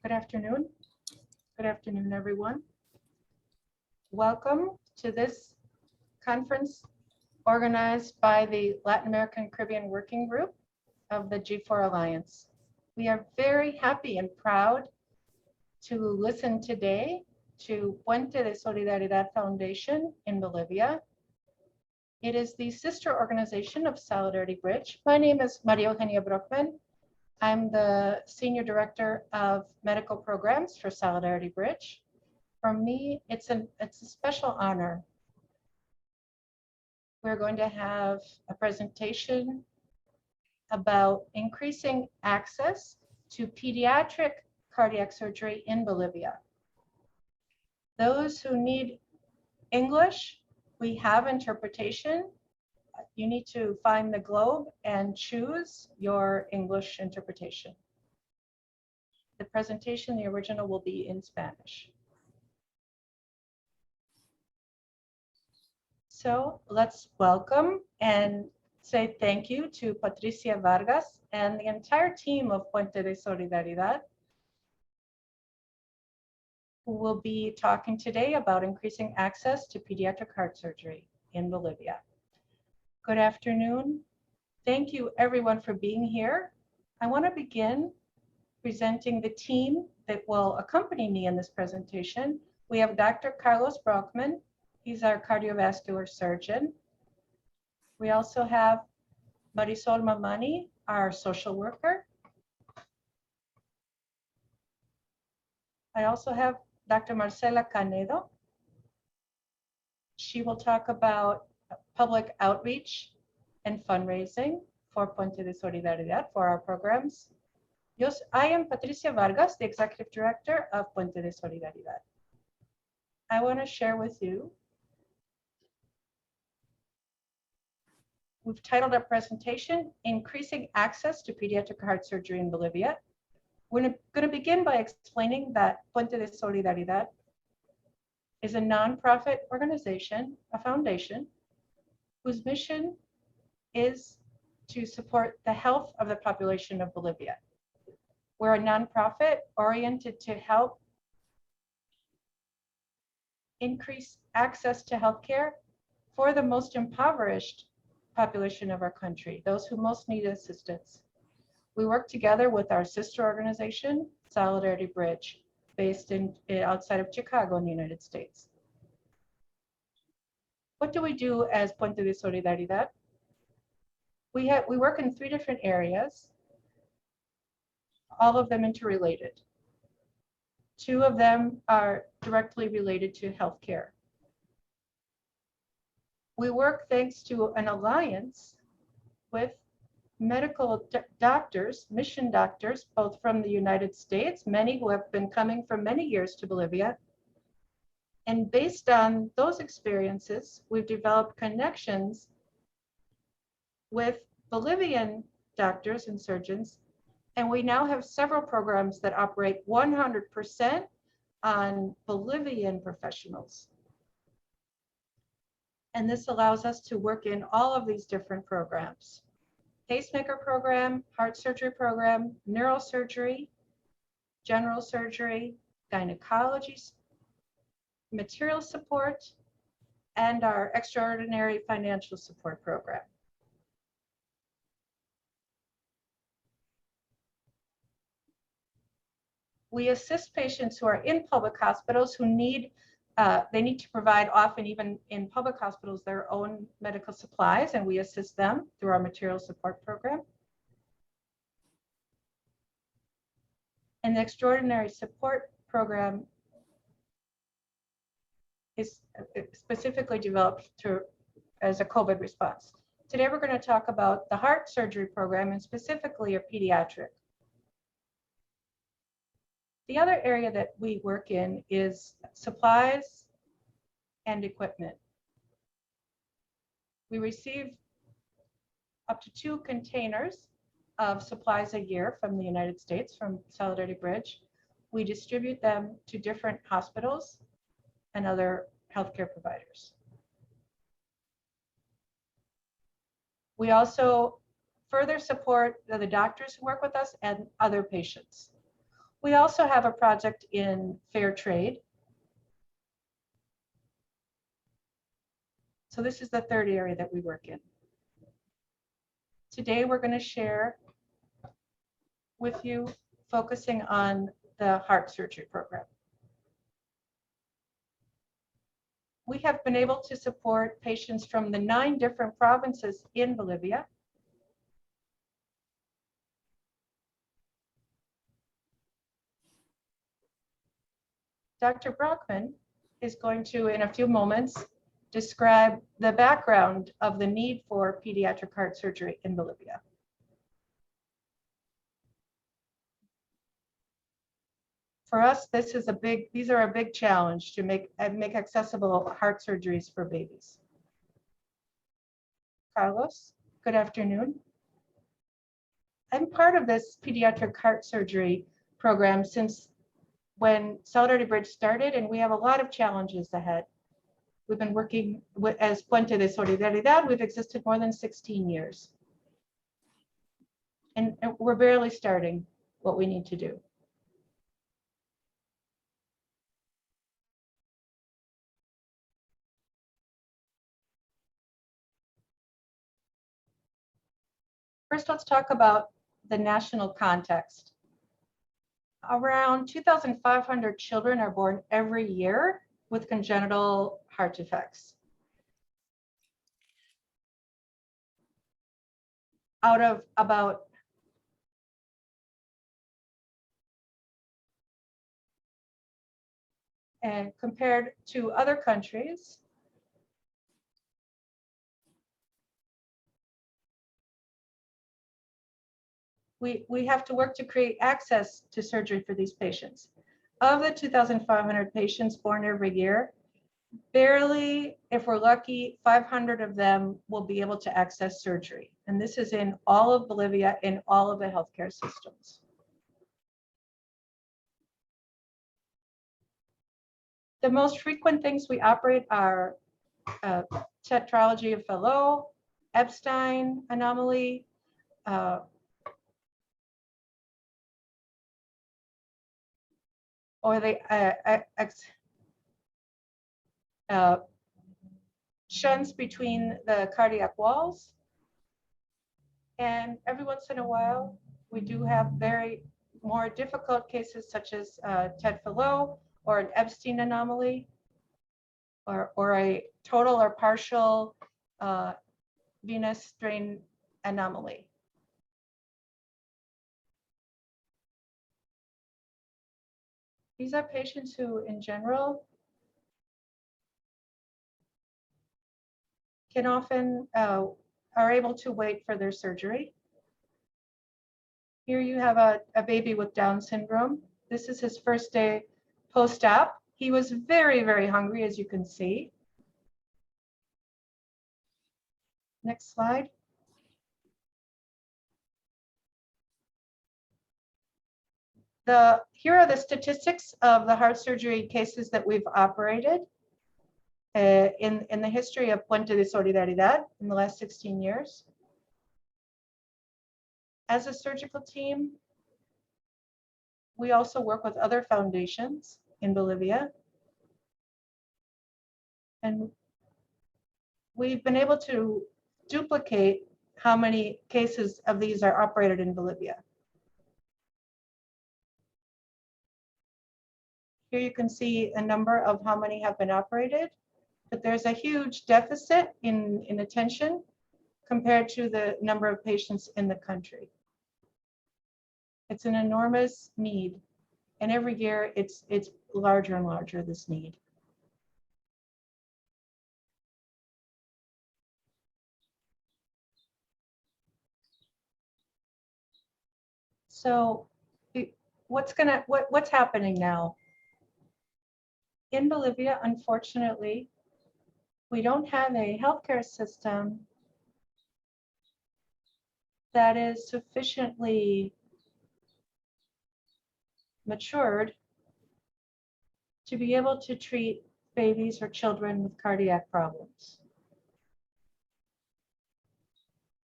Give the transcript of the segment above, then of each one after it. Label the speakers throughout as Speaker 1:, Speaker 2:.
Speaker 1: Good afternoon. Good afternoon, everyone. Welcome to this conference organized by the Latin American Caribbean Working Group of the G4 Alliance. We are very happy and proud to listen today to Puente de Solidaridad Foundation in Bolivia. It is the sister organization of Solidarity Bridge. My name is Maria Eugenia Brockman. I'm the Senior Director of Medical Programs for Solidarity Bridge. For me, it's a special honor. We're going to have a presentation about increasing access to pediatric cardiac surgery in Bolivia. Those who need English, we have interpretation. You need to find the globe and choose your English interpretation. The presentation, the original, will be in Spanish. So let's welcome and say thank you to Patricia Vargas and the entire team of Puente de Solidaridad, who will be talking today about increasing access to pediatric heart surgery in Bolivia. Good afternoon. Thank you everyone for being here. I want to begin presenting the team that will accompany me in this presentation. We have Dr. Carlos Brockman. He's our cardiovascular surgeon. We also have Marisol Mamani, our social worker. I also have Dr. Marcela Canedo. She will talk about public outreach and fundraising for Puente de Solidaridad for our programs. I am Patricia Vargas, the Executive Director of Puente de Solidaridad. I want to share with you, we've titled our presentation, Increasing Access to Pediatric Heart Surgery in Bolivia. We're going to begin by explaining that Puente de Solidaridad is a nonprofit organization, a foundation, whose mission is to support the health of the population of Bolivia. We're a nonprofit oriented to help increase access to healthcare for the most impoverished population of our country, those who most need assistance. We work together with our sister organization, Solidarity Bridge, based outside of Chicago in the United States. What do we do as Puente de Solidaridad? We work in 3 different areas, all of them interrelated. 2 of them are directly related to healthcare. We work thanks to an alliance with medical doctors, mission doctors, both from the United States, many who have been coming for many years to Bolivia. And based on those experiences, we've developed connections with Bolivian doctors and surgeons. And we now have several programs that operate 100% on Bolivian professionals. And this allows us to work in all of these different programs. Pacemaker program, heart surgery program, neurosurgery, general surgery, gynecology, material support, and our extraordinary financial support program. We assist patients who are in public hospitals who need they need to provide, often even in public hospitals, their own medical supplies, and we assist them through our material support program. And the extraordinary support program is specifically developed as a COVID response. Today we're going to talk about the heart surgery program, and specifically a pediatric. The other area that we work in is supplies and equipment. We receive up to 2 containers of supplies a year from the United States, from Solidarity Bridge. We distribute them to different hospitals and other healthcare providers. We also further support the doctors who work with us and other patients. We also have a project in fair trade. So this is the third area that we work in. Today, we're going to share with you focusing on the heart surgery program. We have been able to support patients from the 9 different provinces in Bolivia. Dr. Brockman is going to, in a few moments, describe the background of the need for pediatric heart surgery in Bolivia. For us, these are a big challenge to make accessible heart surgeries for babies. Carlos, good afternoon. I'm part of this pediatric heart surgery program since when Solidarity Bridge started, and we have a lot of challenges ahead. We've been working as Puente de Solidaridad. We've existed more than 16 years. And we're barely starting what we need to do. First, let's talk about the national context. Around 2,500 children are born every year with congenital heart defects. Out of about and compared to other countries, we have to work to create access to surgery for these patients. Of the 2,500 patients born every year, barely, if we're lucky, 500 of them will be able to access surgery. And this is in all of Bolivia, in all of the healthcare systems. The most frequent things we operate are tetralogy of Fallot, Epstein anomaly, or the shunts between the cardiac walls. And every once in a while, we do have very more difficult cases such as TED Fallot or an Epstein anomaly, or a total or partial venous drain anomaly. These are patients who, in general, can often are able to wait for their surgery. Here you have a baby with Down syndrome. This is his first day post-op. He was very, very hungry, as you can see. Next slide. Here are the statistics of the heart surgery cases that we've operated in the history of Puente de Solidaridad in the last 16 years. As a surgical team, we also work with other foundations in Bolivia. And we've been able to duplicate how many cases of these are operated in Bolivia. Here you can see a number of how many have been operated, but there's a huge deficit in attention compared to the number of patients in the country. It's an enormous need, and every year it's larger and larger, this need. So what's happening now? In Bolivia, unfortunately, we don't have a healthcare system that is sufficiently matured to be able to treat babies or children with cardiac problems.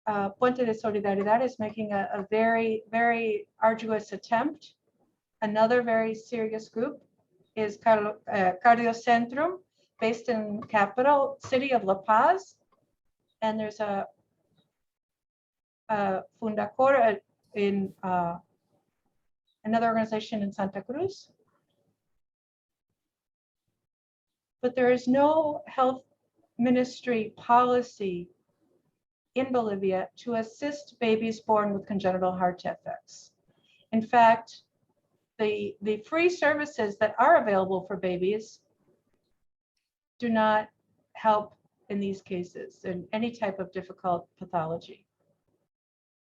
Speaker 1: Puente de Solidaridad is making a very, very arduous attempt Another very serious group is Cardiocentrum, based in capital city of La Paz. And there's a Fundacor in another organization in Santa Cruz. But there is no health ministry policy in Bolivia to assist babies born with congenital heart defects. In fact, the free services that are available for babies do not help in these cases in any type of difficult pathology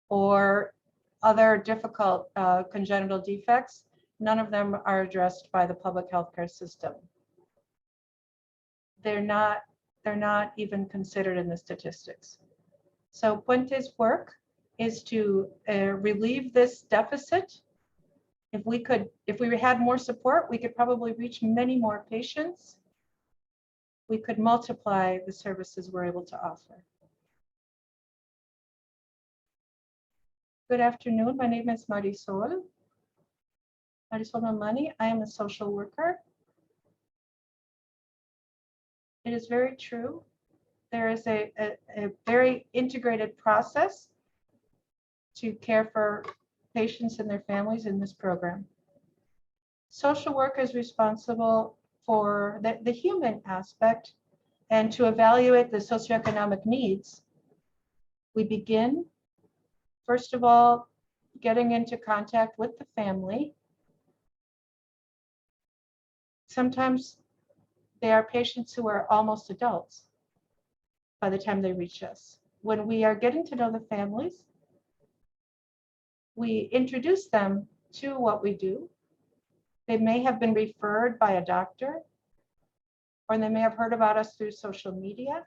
Speaker 1: or other difficult congenital defects. None of them are addressed by the public healthcare system. They're not even considered in the statistics. So Puente's work is to relieve this deficit. If we had more support, we could probably reach many more patients. We could multiply the services we're able to offer. Good afternoon. My name is Marisol Mamani. I am a social worker. It is very true. There is a very integrated process to care for patients and their families in this program. Social work is responsible for the human aspect and to evaluate the socioeconomic needs. We begin, first of all, getting into contact with the family. Sometimes they are patients who are almost adults by the time they reach us. When we are getting to know the families, we introduce them to what we do. They may have been referred by a doctor, or they may have heard about us through social media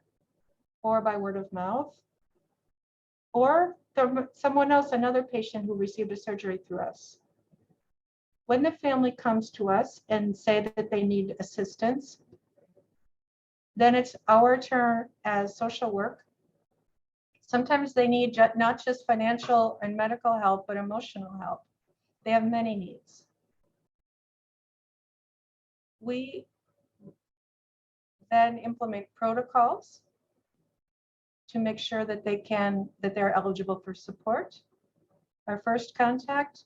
Speaker 1: or by word of mouth, or someone else, another patient who received a surgery through us. When the family comes to us and say that they need assistance, then it's our turn as social work. Sometimes they need not just financial and medical help, but emotional help. They have many needs. We then implement protocols to make sure that they're eligible for support. Our first contact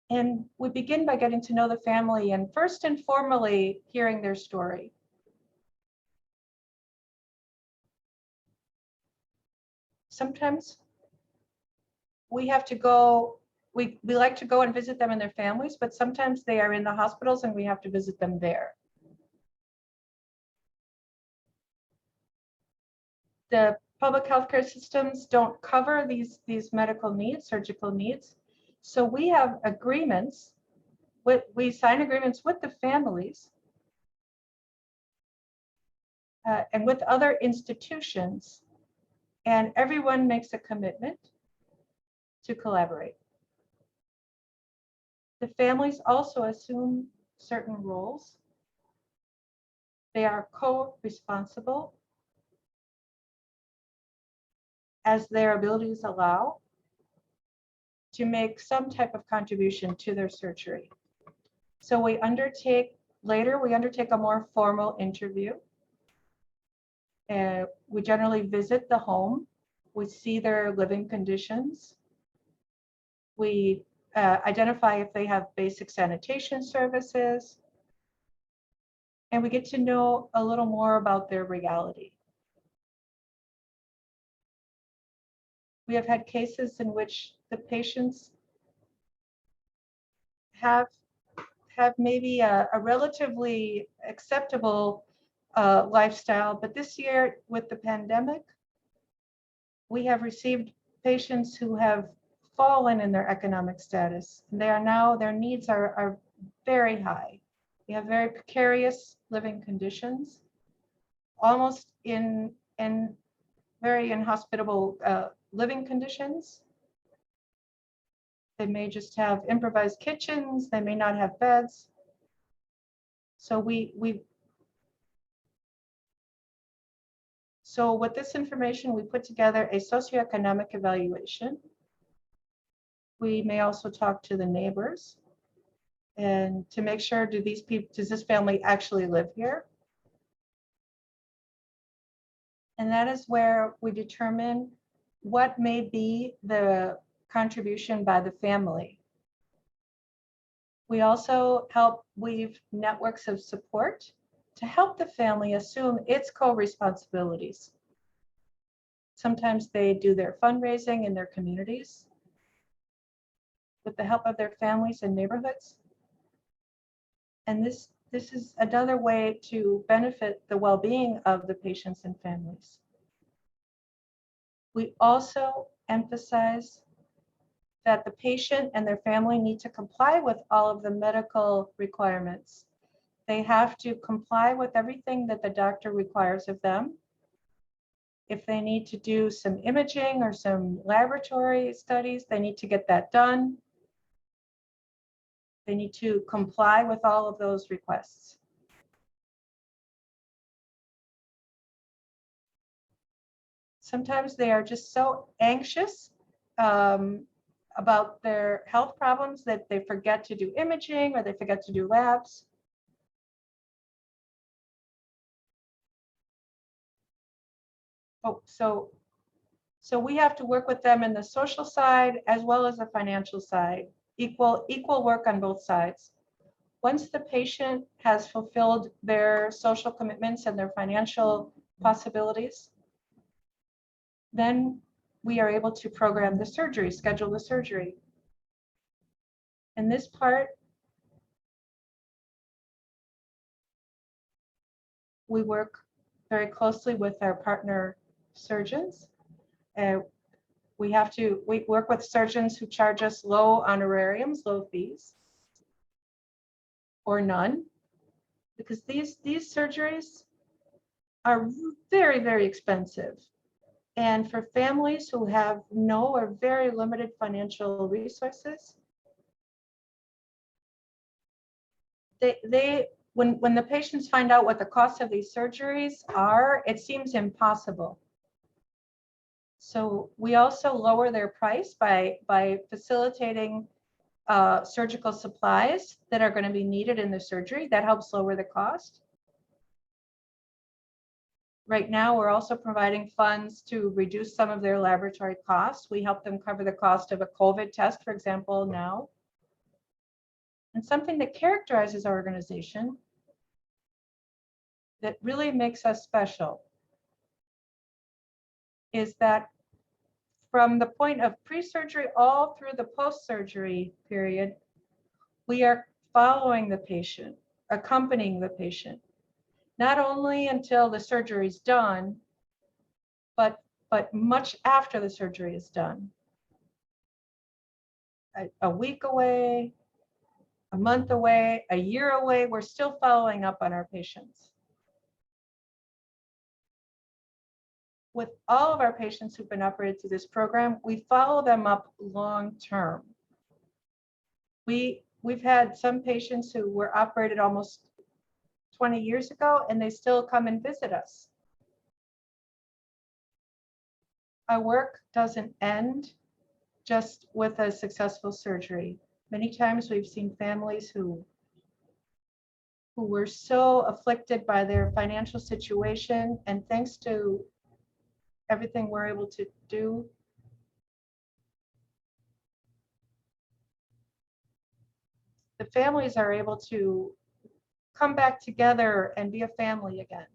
Speaker 1: and we begin by getting to know the family and first and formally hearing their story. Sometimes we have to go, we like to go and visit them and their families, but sometimes they are in the hospitals and we have to visit them there. The public healthcare systems don't cover these medical needs, surgical needs. So we have agreements, we sign agreements with the families and with other institutions, and everyone makes a commitment to collaborate. The families also assume certain roles. They are co-responsible as their abilities allow to make some type of contribution to their surgery. So we undertake a more formal interview. We generally visit the home. We see their living conditions. We identify if they have basic sanitation services. And we get to know a little more about their reality. We have had cases in which the patients have maybe a relatively acceptable lifestyle, but this year with the pandemic, we have received patients who have fallen in their economic status. They are now, their needs are very high. They have very precarious living conditions, almost in very inhospitable living conditions. They may just have improvised kitchens. They may not have beds. So So with this information, we put together a socioeconomic evaluation. We may also talk to the neighbors and to make sure, does this family actually live here? And that is where we determine what may be the contribution by the family. We also help weave networks of support to help the family assume its co-responsibilities. Sometimes they do their fundraising in their communities with the help of their families and neighborhoods. And this is another way to benefit the well-being of the patients and families. We also emphasize that the patient and their family need to comply with all of the medical requirements. They have to comply with everything that the doctor requires of them. If they need to do some imaging or some laboratory studies, they need to get that done. They need to comply with all of those requests. Sometimes they are just so anxious about their health problems that they forget to do imaging or they forget to do labs. Oh, so we have to work with them in the social side as well as the financial side, equal work on both sides. Once the patient has fulfilled their social commitments and their financial possibilities, then we are able to program the surgery, schedule the surgery. In this part, we work very closely with our partner surgeons. We work with surgeons who charge us low honorariums, low fees, or none, because these surgeries are very, very expensive. And for families who have no or very limited financial resources, when the patients find out what the cost of these surgeries are, it seems impossible. So we also lower their price by facilitating surgical supplies that are going to be needed in the surgery. That helps lower the cost. Right now, we're also providing funds to reduce some of their laboratory costs. We help them cover the cost of a COVID test, for example, now. And something that characterizes our organization that really makes us special is that from the point of pre-surgery all through the post-surgery period, we are following the patient, accompanying the patient, not only until the surgery is done, but much after the surgery is done. A week away, a month away, a year away, we're still following up on our patients. With all of our patients who've been operated through this program, we follow them up long term. We've had some patients who were operated almost 20 years ago, and they still come and visit us. Our work doesn't end just with a successful surgery. Many times we've seen families who were so afflicted by their financial situation, and thanks to everything we're able to do, the families are able to come back together and be a family again.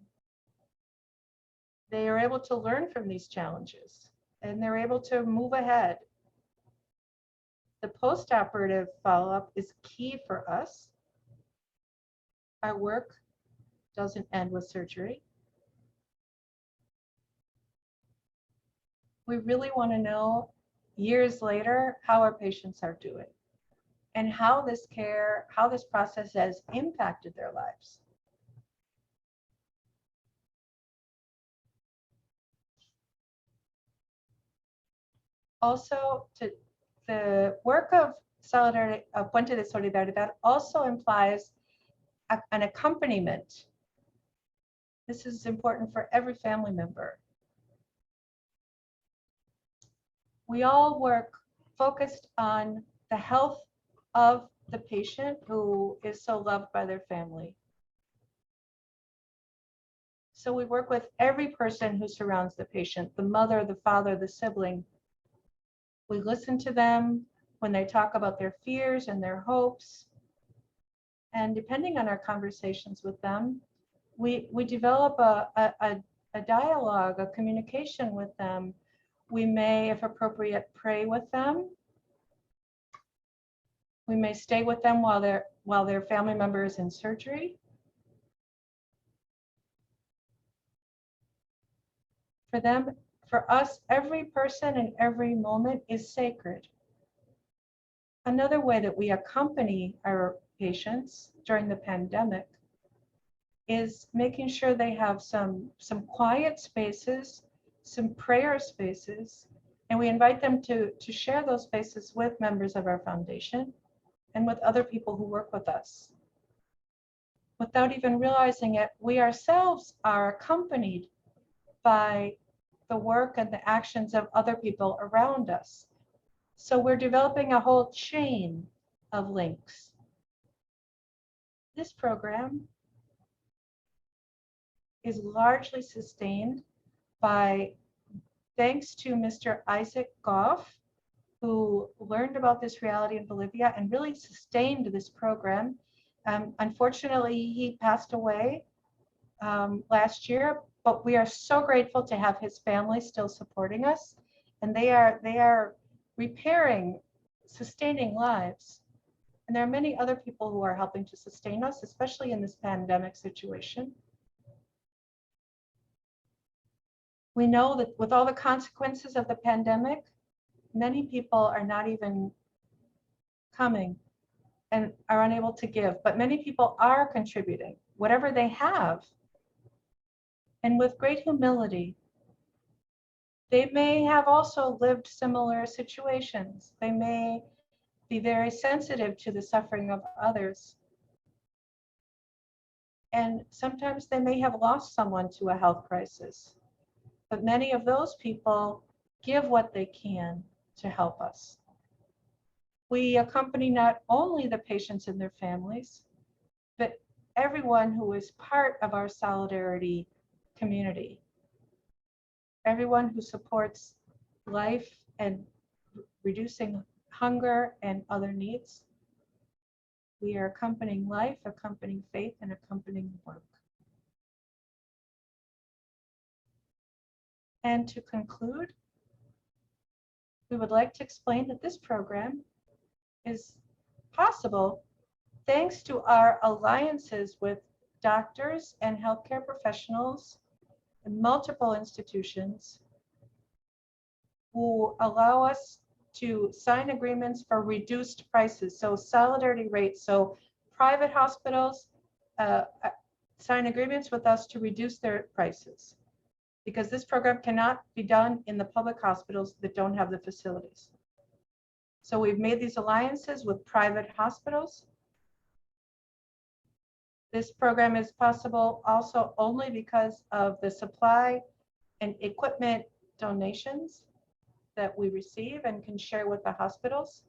Speaker 1: They are able to learn from these challenges, and they're able to move ahead. The post-operative follow-up is key for us. Our work doesn't end with surgery. We really want to know years later how our patients are doing and how this care, how this process has impacted their lives. Also, the work of Solidarity, of Puente de Solidaridad also implies an accompaniment. This is important for every family member. We all work focused on the health of the patient who is so loved by their family. So we work with every person who surrounds the patient, the mother, the father, the sibling. We listen to them when they talk about their fears and their hopes. And depending on our conversations with them, we develop a dialogue, a communication with them. We may, if appropriate, pray with them. We may stay with them while their family member is in surgery. For them, for us, every person and every moment is sacred. Another way that we accompany our patients during the pandemic is making sure they have some quiet spaces, some prayer spaces, and we invite them to share those spaces with members of our foundation and with other people who work with us. Without even realizing it, we ourselves are accompanied by the work and the actions of other people around us. So we're developing a whole chain of links. This program is largely sustained by, thanks to Mr. Isaac Goff, who learned about this reality in Bolivia and really sustained this program. Unfortunately, he passed away last year, but we are so grateful to have his family still supporting us, and they are repairing, sustaining lives. And there are many other people who are helping to sustain us, especially in this pandemic situation. We know that with all the consequences of the pandemic, many people are not even coming and are unable to give, but many people are contributing whatever they have. And with great humility, they may have also lived similar situations. They may be very sensitive to the suffering of others. And sometimes they may have lost someone to a health crisis. But many of those people give what they can to help us. We accompany not only the patients and their families, but everyone who is part of our solidarity community. Everyone who supports life and reducing hunger and other needs. We are accompanying life, accompanying faith, and accompanying work. And to conclude, we would like to explain that this program is possible thanks to our alliances with doctors and healthcare professionals in multiple institutions who allow us to sign agreements for reduced prices, so solidarity rates. So private hospitals sign agreements with us to reduce their prices, because this program cannot be done in the public hospitals that don't have the facilities. So we've made these alliances with private hospitals. This program is possible also only because of the supply and equipment donations that we receive and can share with the hospitals.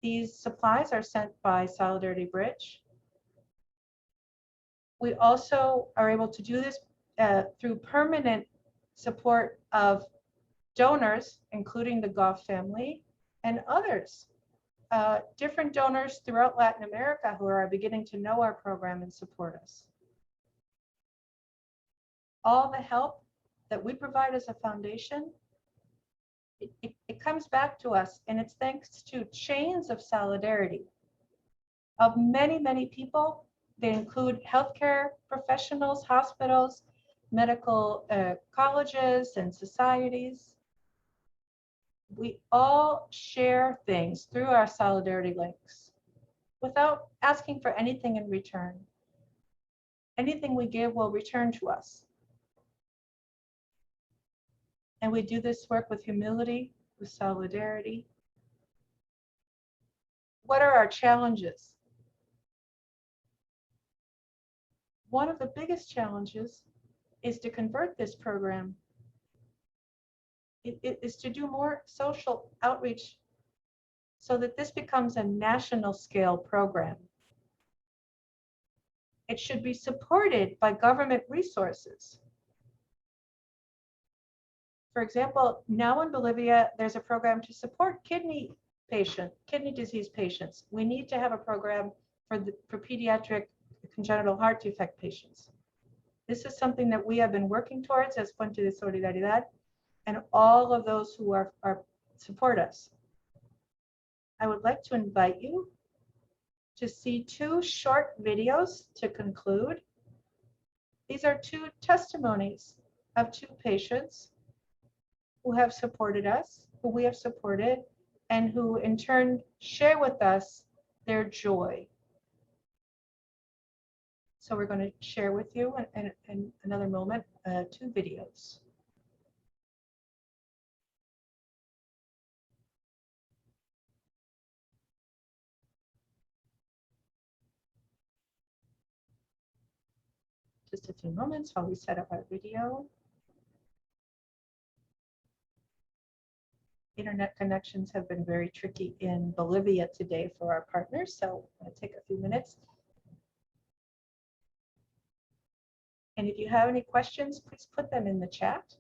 Speaker 1: These supplies are sent by Solidarity Bridge. We also are able to do this through permanent support of donors, including the Goff family and others, different donors throughout Latin America who are beginning to know our program and support us. All the help that we provide as a foundation, it comes back to us, and it's thanks to chains of solidarity of many, many people. They include healthcare professionals, hospitals, medical colleges, and societies. We all share things through our solidarity links without asking for anything in return. Anything we give will return to us. And we do this work with humility, with solidarity. What are our challenges? One of the biggest challenges is to convert this program is to do more social outreach so that this becomes a national scale program. It should be supported by government resources. For example, now in Bolivia, there's a program to support kidney disease patients. We need to have a program for pediatric congenital heart defect patients. This is something that we have been working towards as Puente de Solidaridad, and all of those who are support us. I would like to invite you to see 2 short videos to conclude. These are 2 testimonies of 2 patients who have supported us, who we have supported, and who in turn share with us their joy. So we're going to share with you in another moment 2 videos. Just a few moments while we set up our video. Internet connections have been very tricky in Bolivia today for our partners, so I'm going to take a few minutes. And if you have any questions, please put them in the chat.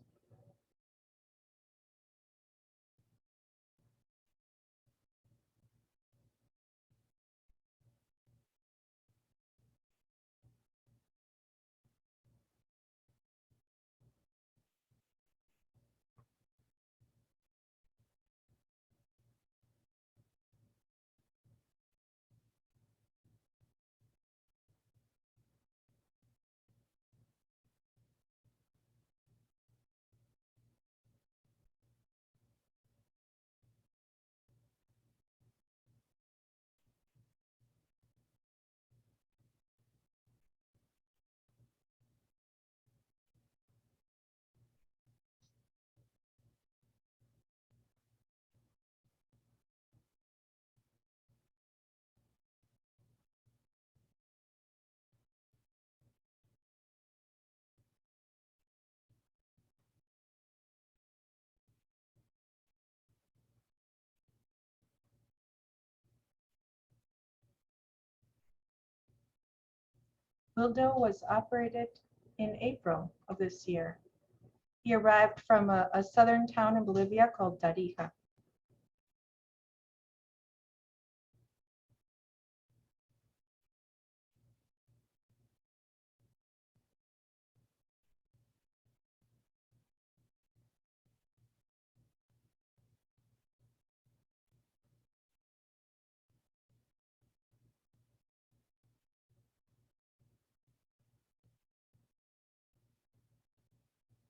Speaker 1: Wildo was operated in April of this year. He arrived from a southern town in Bolivia called Tarija.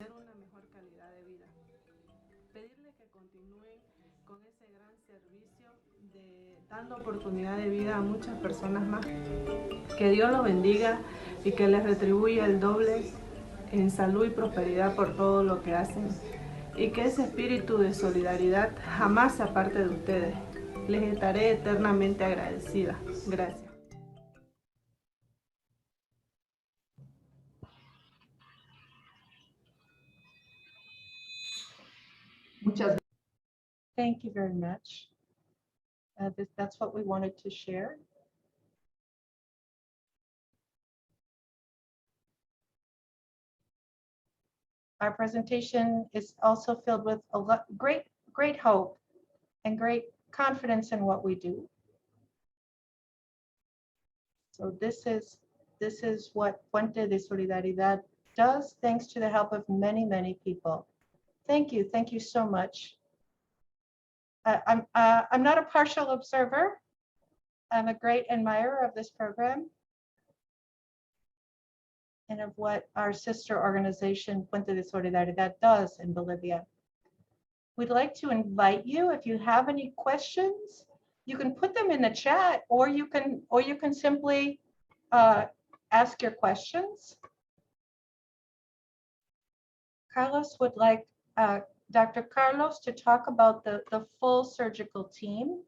Speaker 2: Una mejor calidad de vida. Pedirle que continúen con ese gran servicio de dando oportunidad de vida a muchas personas más. Que Dios los bendiga y que les retribuya el doble en salud y prosperidad por todo lo que hacen. Y que ese espíritu de solidaridad jamás se aparte de ustedes. Les estaré eternamente agradecida. Gracias.
Speaker 1: Muchas. Thank you very much. That's what we wanted to share. Our presentation is also filled with a lot, great hope and great confidence in what we do. So this is what Puente de Solidaridad does, thanks to the help of many people. Thank you so much. I'm not a partial observer. I'm a great admirer of this program and of what our sister organization, Puente de Solidaridad, does in Bolivia. We'd like to invite you, if you have any questions, you can put them in the chat, or you can simply ask your questions. Carlos would like Dr. Carlos to talk about the full surgical team.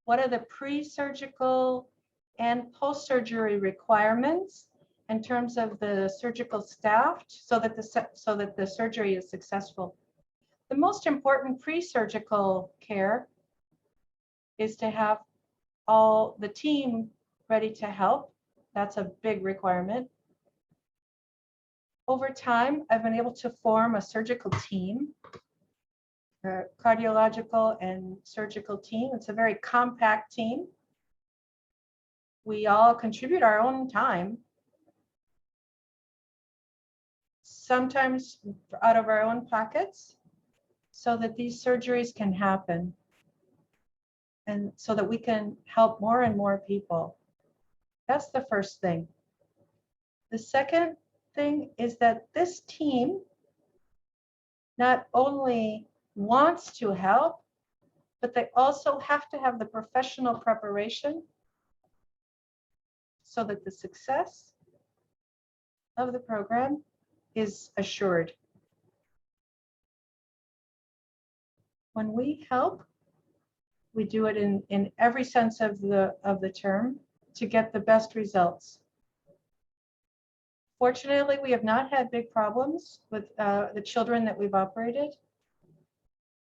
Speaker 1: What are the pre-surgical and post-surgery requirements in terms of the surgical staff so that the surgery is successful? The most important pre-surgical care is to have all the team ready to help. That's a big requirement. Over time, I've been able to form a surgical team, a cardiological and surgical team. It's a very compact team. We all contribute our own time, sometimes out of our own pockets, so that these surgeries can happen and so that we can help more and more people. That's the first thing. The second thing is that this team not only wants to help, but they also have to have the professional preparation so that the success of the program is assured. When we help, we do it in every sense of the term to get the best results. Fortunately, we have not had big problems with the children that we've operated.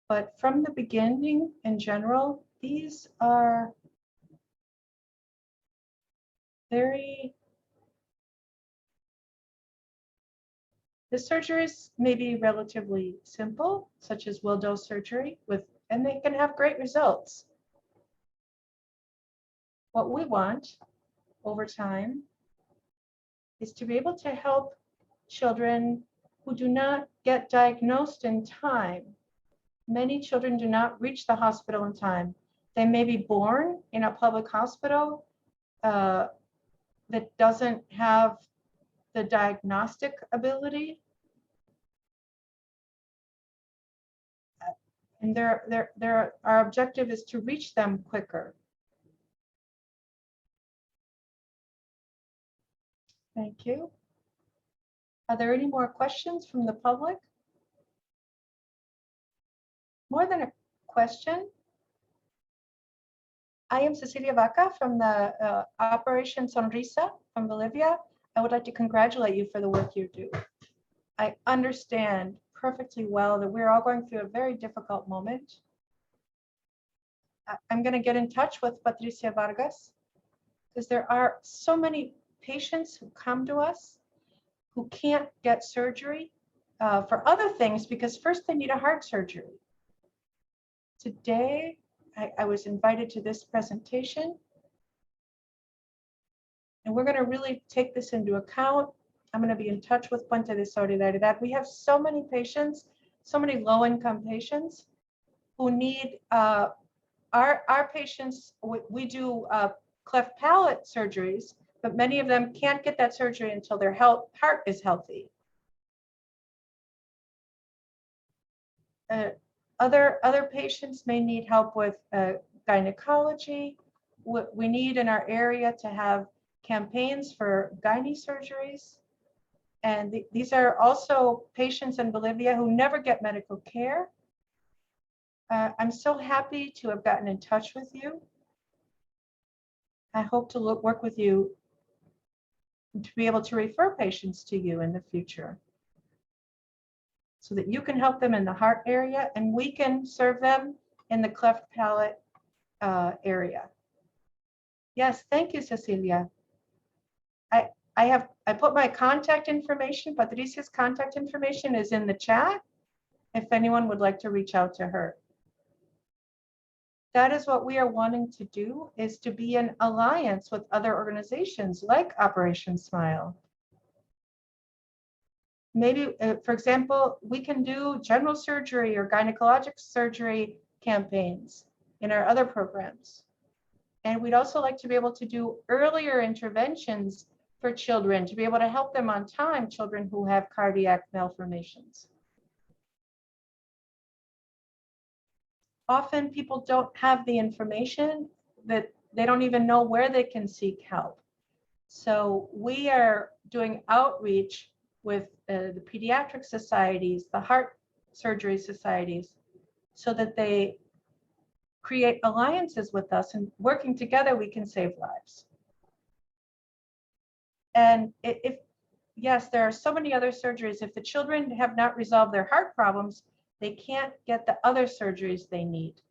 Speaker 1: But from the beginning, in general, these are the surgeries may be relatively simple, such as Willdose surgery, and they can have great results. What we want over time is to be able to help children who do not get diagnosed in time. Many children do not reach the hospital in time. They may be born in a public hospital that doesn't have the diagnostic ability. And our objective is to reach them quicker. Thank you. Are there any more questions from the public? More than a question. I am Cecilia Vaca from the Operation Sonrisa from Bolivia. I would like to congratulate you for the work you do. I understand perfectly well that we're all going through a very difficult moment. I'm going to get in touch with Patricia Vargas because there are so many patients who come to us who can't get surgery for other things because first they need a heart surgery. Today, I was invited to this presentation, and we're going to really take this into account. I'm going to be in touch with Puente de Solidaridad. We have so many patients, so many low-income patients who need our patients. We do cleft palate surgeries, but many of them can't get that surgery until their heart is healthy. Other patients may need help with gynecology. We need in our area to have campaigns for gynae surgeries. And these are also patients in Bolivia who never get medical care. I'm so happy to have gotten in touch with you. I hope to work with you to be able to refer patients to you in the future so that you can help them in the heart area and we can serve them in the cleft palate area. Yes, thank you, Cecilia. I put my contact information, Patricia's contact information is in the chat if anyone would like to reach out to her. That is what we are wanting to do, is to be in alliance with other organizations like Operation Smile. Maybe, for example, we can do general surgery or gynecologic surgery campaigns in our other programs. And we'd also like to be able to do earlier interventions for children, to be able to help them on time, children who have cardiac malformations. Often people don't have the information, that they don't even know where they can seek help. So we are doing outreach with the pediatric societies, the heart surgery societies, so that they create alliances with us, and working together we can save lives. And yes, there are so many other surgeries. If the children have not resolved their heart problems, they can't get the other surgeries they need.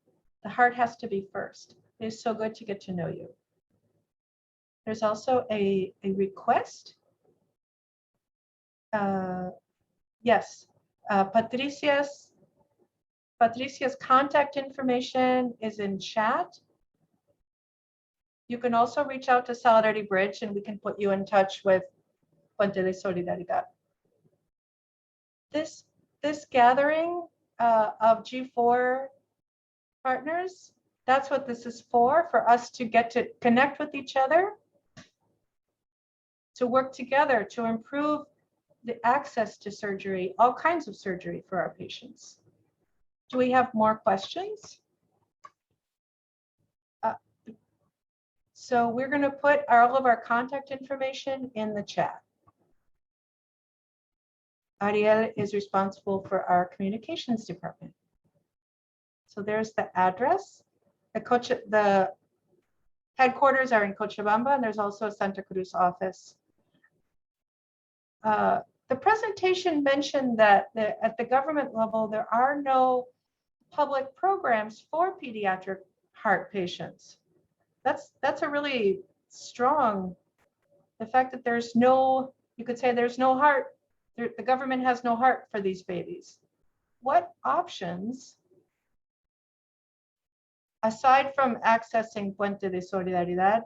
Speaker 1: The heart has to be first. It is so good to get to know you. There's also a request. Yes, Patricia's contact information is in chat. You can also reach out to Solidarity Bridge and we can put you in touch with Puente de Solidaridad. This gathering of G4 partners, that's what this is for us to get to connect with each other, to work together to improve the access to surgery, all kinds of surgery for our patients. Do we have more questions? So we're going to put all of our contact information in the chat. Ariel is responsible for our communications department. So there's the address. The headquarters are in Cochabamba, and there's also a Santa Cruz office. The presentation mentioned that at the government level, there are no public programs for pediatric heart patients. That's a really strong, the fact that there's no, you could say there's no heart, the government has no heart for these babies. What options, aside from accessing Puente de Solidaridad,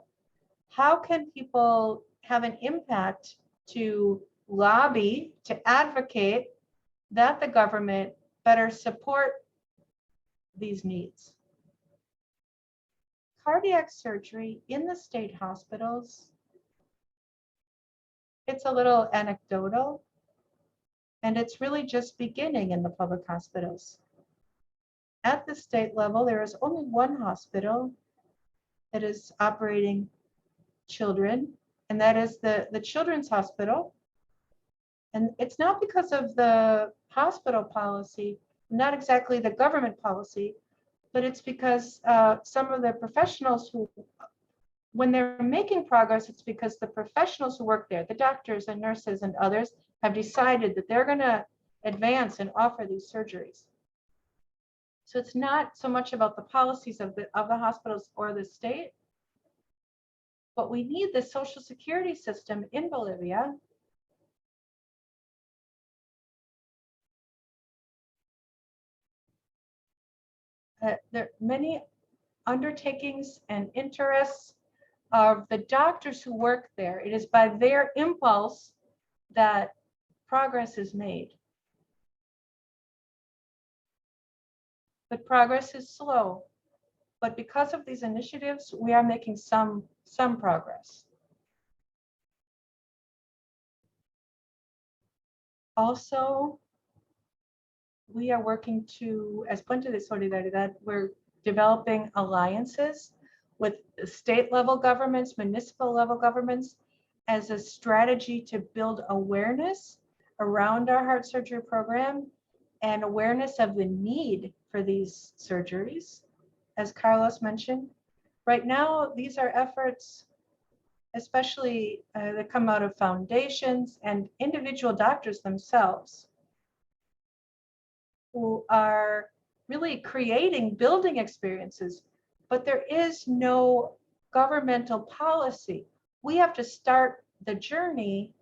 Speaker 1: how can people have an impact to lobby, to advocate that the government better support these needs? Cardiac surgery in the state hospitals, it's a little anecdotal, and it's really just beginning in the public hospitals. At the state level, there is only one hospital that is operating children, and that is the Children's Hospital. And it's not because of the hospital policy, not exactly the government policy, but it's because some of the professionals who, when they're making progress, it's because the professionals who work there, the doctors and nurses and others, have decided that they're going to advance and offer these surgeries. So it's not so much about the policies of the hospitals or the state, but we need the social security system in Bolivia there are many undertakings and interests of the doctors who work there. It is by their impulse that progress is made. But progress is slow. But because of these initiatives, we are making some progress. Also, we are working to, as Puente de Solidaridad, we're developing alliances with state level governments, municipal level governments, as a strategy to build awareness around our heart surgery program and awareness of the need for these surgeries. As Carlos mentioned, right now, these are efforts, especially that come out of foundations and individual doctors themselves, who are really creating building experiences, but there is no governmental policy. We have to start the journey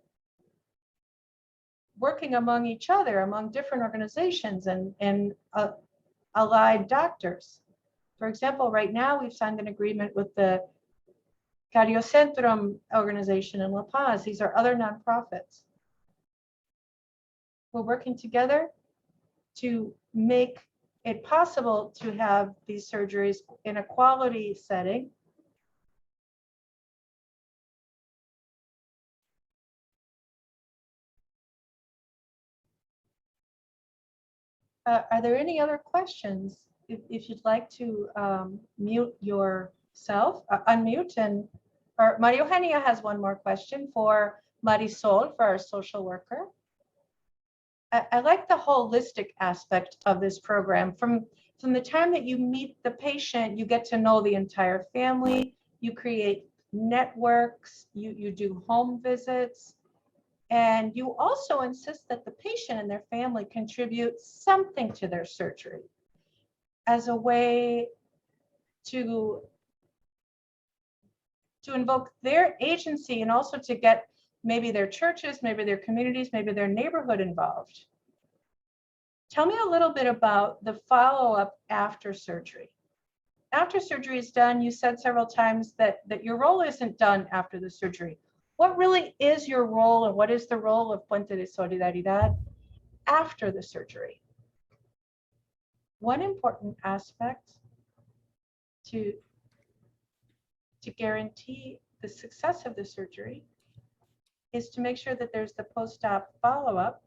Speaker 1: working among each other, among different organizations and allied doctors. For example, right now we've signed an agreement with the Cariocentrum organization in La Paz. These are other nonprofits. We're working together to make it possible to have these surgeries in a quality setting. Are there any other questions? If you'd like to mute yourself, unmute, and or Maria Eugenia has one more question for Marisol, for our social worker. I like the holistic aspect of this program. From the time that you meet the patient, you get to know the entire family, you create networks, you do home visits, And you also insist that the patient and their family contribute something to their surgery as a way to invoke their agency and also to get maybe their churches, maybe their communities, maybe their neighborhood involved. Tell me a little bit about the follow-up after surgery. After surgery is done, you said several times that your role isn't done after the surgery. What really is your role, and what is the role of Puente de Solidaridad after the surgery? One important aspect to guarantee the success of the surgery is to make sure that there's the post-op follow-up.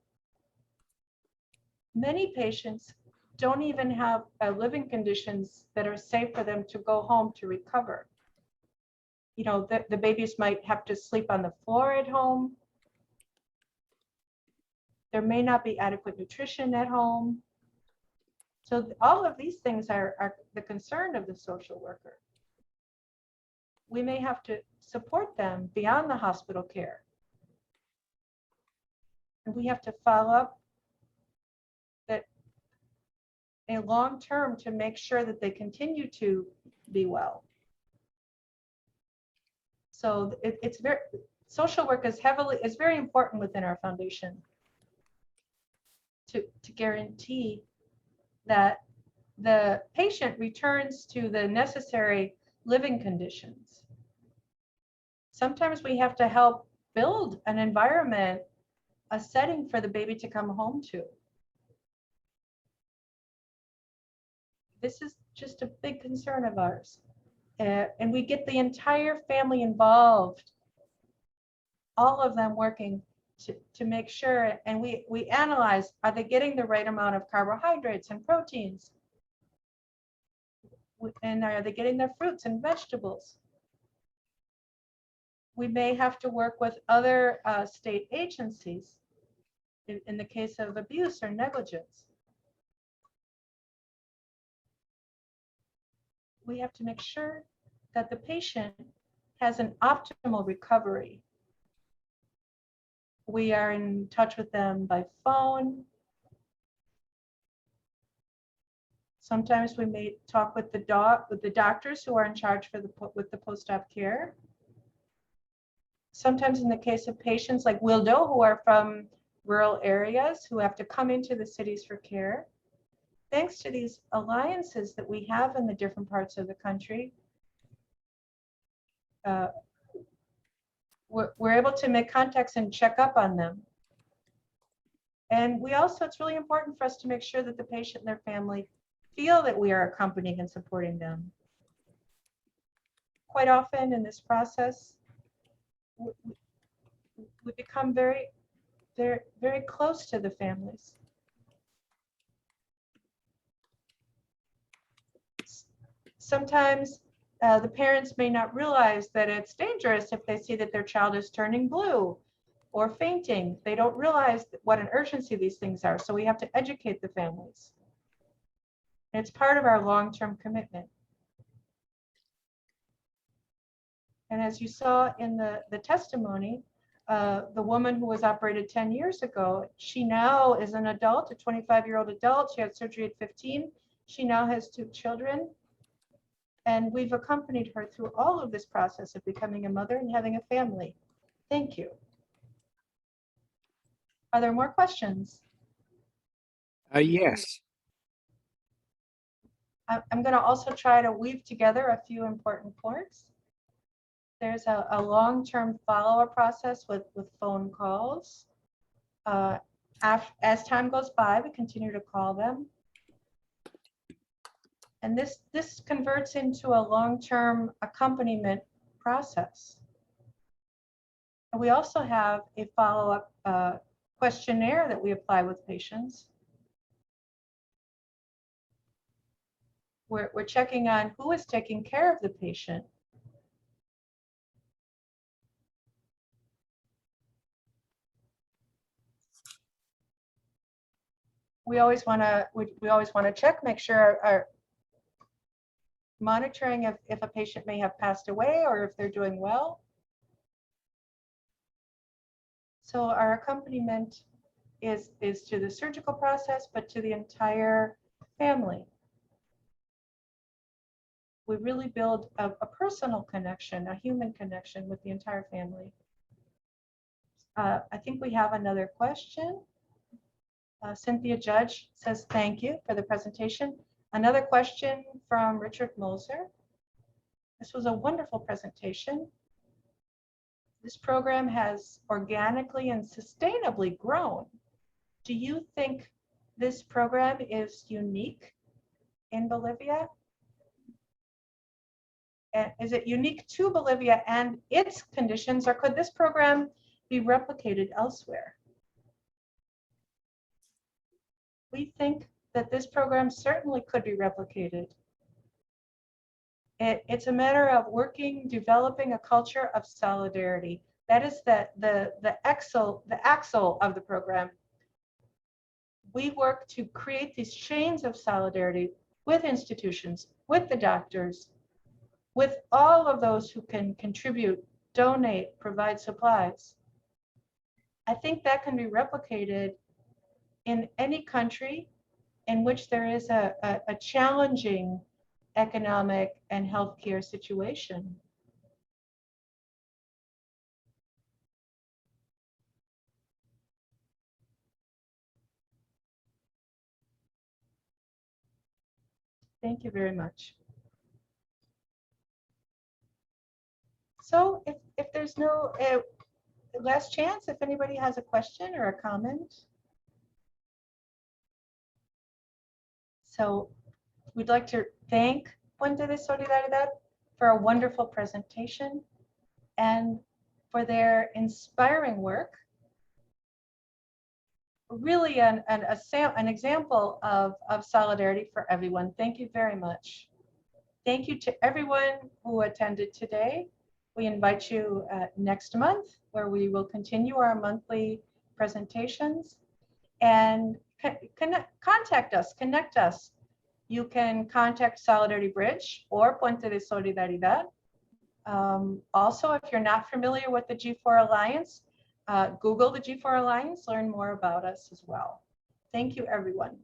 Speaker 1: Many patients don't even have living conditions that are safe for them to go home to recover. You know, the babies might have to sleep on the floor at home. There may not be adequate nutrition at home. So all of these things are the concern of the social worker. We may have to support them beyond the hospital care. And we have to follow up that a long term to make sure that they continue to be well. So it's very, social work is very important within our foundation to guarantee that the patient returns to the necessary living conditions. Sometimes we have to help build an environment, a setting for the baby to come home to. This is just a big concern of ours. And we get the entire family involved, all of them working to make sure, and we analyze, are they getting the right amount of carbohydrates and proteins? And are they getting their fruits and vegetables? We may have to work with other state agencies in the case of abuse or negligence. We have to make sure that the patient has an optimal recovery. We are in touch with them by phone. Sometimes we may talk with the doctors who are in charge with the post-op care. Sometimes in the case of patients like Wildo who are from rural areas who have to come into the cities for care. Thanks to these alliances that we have in the different parts of the country, we're able to make contacts and check up on them. And we also, it's really important for us to make sure that the patient and their family feel that we are accompanying and supporting them. Quite often in this process, we become very, very, very close to the families. Sometimes the parents may not realize that it's dangerous if they see that their child is turning blue or fainting. They don't realize what an urgency these things are. So we have to educate the families. And it's part of our long-term commitment. And as you saw in the testimony, the woman who was operated 10 years ago, she now is an adult, a 25-year-old adult. She had surgery at 15. She now has 2 children. And we've accompanied her through all of this process of becoming a mother and having a family. Thank you. Are there more questions?
Speaker 3: Yes.
Speaker 1: I'm going to also try to weave together a few important points. There's a long-term follow-up process with phone calls. As time goes by, we continue to call them. And this converts into a long-term accompaniment process. And we also have a follow-up questionnaire that we apply with patients. We're checking on who is taking care of the patient. We always want to check, make sure our monitoring if a patient may have passed away or if they're doing well. So our accompaniment is to the surgical process, but to the entire family. We really build a personal connection, a human connection with the entire family. I think we have another question. Cynthia Judge says thank you for the presentation. Another question from Richard Moser. This was a wonderful presentation. This program has organically and sustainably grown. Do you think this program is unique in Bolivia? And is it unique to Bolivia and its conditions, or could this program be replicated elsewhere? We think that this program certainly could be replicated. It's a matter of working, developing a culture of solidarity. That is the axle of the program. We work to create these chains of solidarity with institutions, with the doctors, with all of those who can contribute, donate, provide supplies. I think that can be replicated in any country in which there is a challenging economic and healthcare situation. Thank you very much. So if there's no last chance, if anybody has a question or a comment. So we'd like to thank Puente de Solidaridad for a wonderful presentation and for their inspiring work. Really an example of solidarity for everyone. Thank you very much. Thank you to everyone who attended today. We invite you next month, where we will continue our monthly presentations. And contact us, connect us. You can contact Solidarity Bridge or Puente de Solidaridad. Also, if you're not familiar with the G4 Alliance, Google the G4 Alliance, learn more about us as well. Thank you, everyone.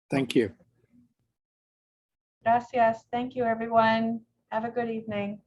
Speaker 3: Thank you.
Speaker 1: Gracias. Thank you, everyone. Have a good evening.